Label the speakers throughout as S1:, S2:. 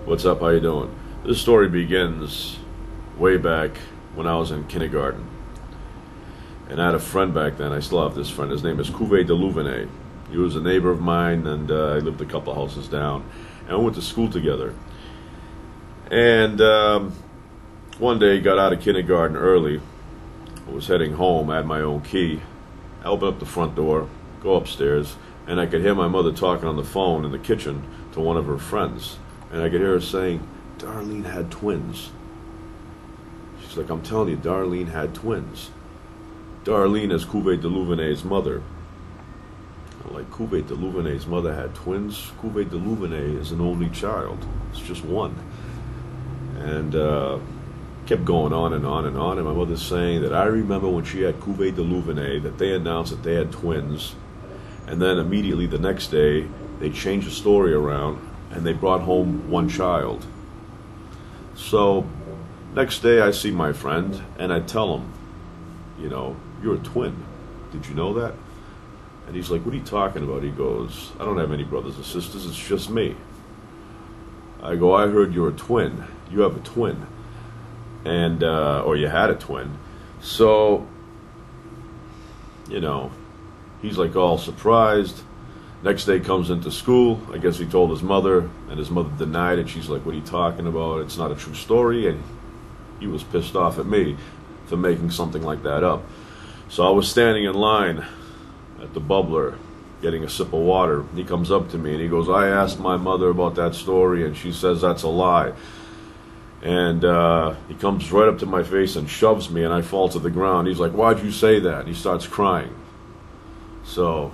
S1: What's up? How you doing? This story begins way back when I was in kindergarten. And I had a friend back then. I still have this friend. His name is Cuvée de Louvenet. He was a neighbor of mine, and I lived a couple of houses down. And we went to school together. And one day, got out of kindergarten early. I was heading home. I had my own key. I opened up the front door, go upstairs, and I could hear my mother talking on the phone in the kitchen to one of her friends. And I could hear her saying, Darlene had twins. She's like, I'm telling you, Darlene had twins. Darlene is Cuvée de Louvenet's mother. I'm like, Cuvée de Louvenet's mother had twins? Cuvée de Louvenet is an only child. It's just one. And kept going on and on and on. And my mother's saying that I remember when she had Cuvée de Louvenet that they announced that they had twins. And then immediately the next day, they changed the story around and they brought home one child. So next day I see my friend and I tell him, you know, you're a twin. Did you know that? And he's like, what are you talking about? He goes, I don't have any brothers or sisters, it's just me. I go, I heard you're a twin. You have a twin. And, or you had a twin. So, you know, he's like all surprised. Next day comes into school. I guess he told his mother, and his mother denied it. She's like, what are you talking about? It's not a true story. And he was pissed off at me for making something like that up. So I was standing in line at the bubbler getting a sip of water. He comes up to me and he goes, I asked my mother about that story and she says that's a lie. And he comes right up to my face and shoves me and I fall to the ground. He's like, why'd you say that? And he starts crying. So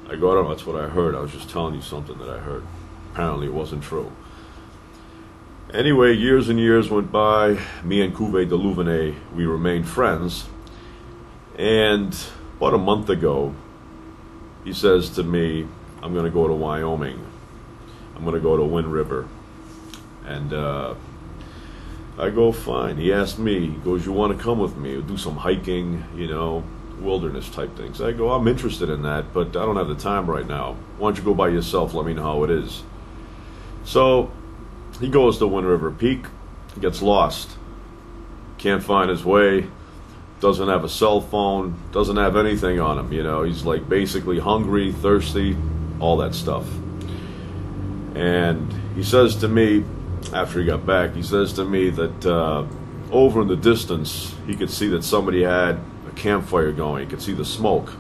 S1: I go, I don't know, that's what I heard. I was just telling you something that I heard. Apparently it wasn't true. Anyway, years and years went by. Me and Cuvée de Louvenet, we remained friends. And about a month ago, he says to me, I'm going to go to Wyoming. I'm going to go to Wind River. And I go, fine. He asked me, he goes, you want to come with me? We'll do some hiking, you know, wilderness type things. I go, I'm interested in that, but I don't have the time right now. Why don't you go by yourself? Let me know how it is. So he goes to Wind River Peak, gets lost, can't find his way, doesn't have a cell phone, doesn't have anything on him, you know. He's like basically hungry, thirsty, all that stuff. And he says to me, after he got back, he says to me that over in the distance, he could see that somebody had a campfire going. He could see the smoke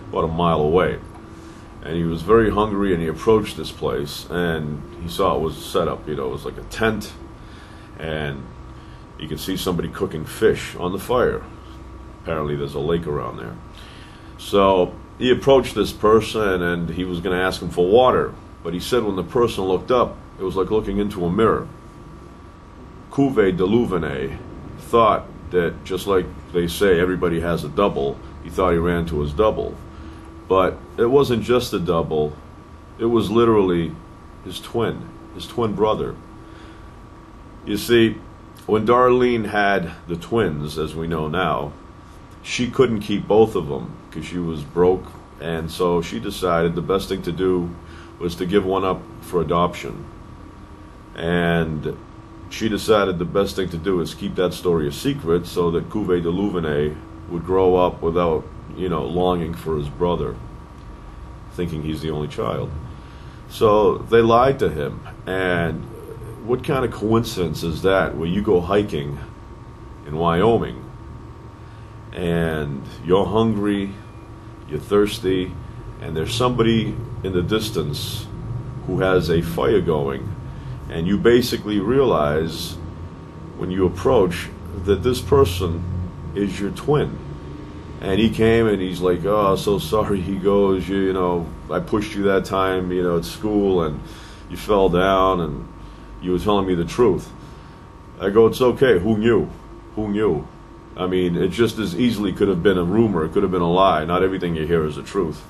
S1: about a mile away. And he was very hungry, and he approached this place, and he saw it was set up, you know, it was like a tent, and you could see somebody cooking fish on the fire. Apparently there's a lake around there. So he approached this person, and he was going to ask him for water, but he said when the person looked up, it was like looking into a mirror. Cuvée de Louvenet thought that, just like they say everybody has a double, he thought he ran to his double. But it wasn't just a double, it was literally his twin brother. You see, when Darlene had the twins, as we know now, she couldn't keep both of them because she was broke, and so she decided the best thing to do was to give one up for adoption. And she decided the best thing to do is keep that story a secret so that Cuvée de Louvenet would grow up without, you know, longing for his brother, thinking he's the only child. So they lied to him. And what kind of coincidence is that, where you go hiking in Wyoming and you're hungry, you're thirsty, and there's somebody in the distance who has a fire going, and you basically realize when you approach that this person is your twin. And he came and he's like, oh, so sorry. He goes, you know, I pushed you that time, you know, at school, and you fell down and you were telling me the truth. I go, it's okay. Who knew? Who knew? I mean, it just as easily could have been a rumor. It could have been a lie. Not everything you hear is the truth.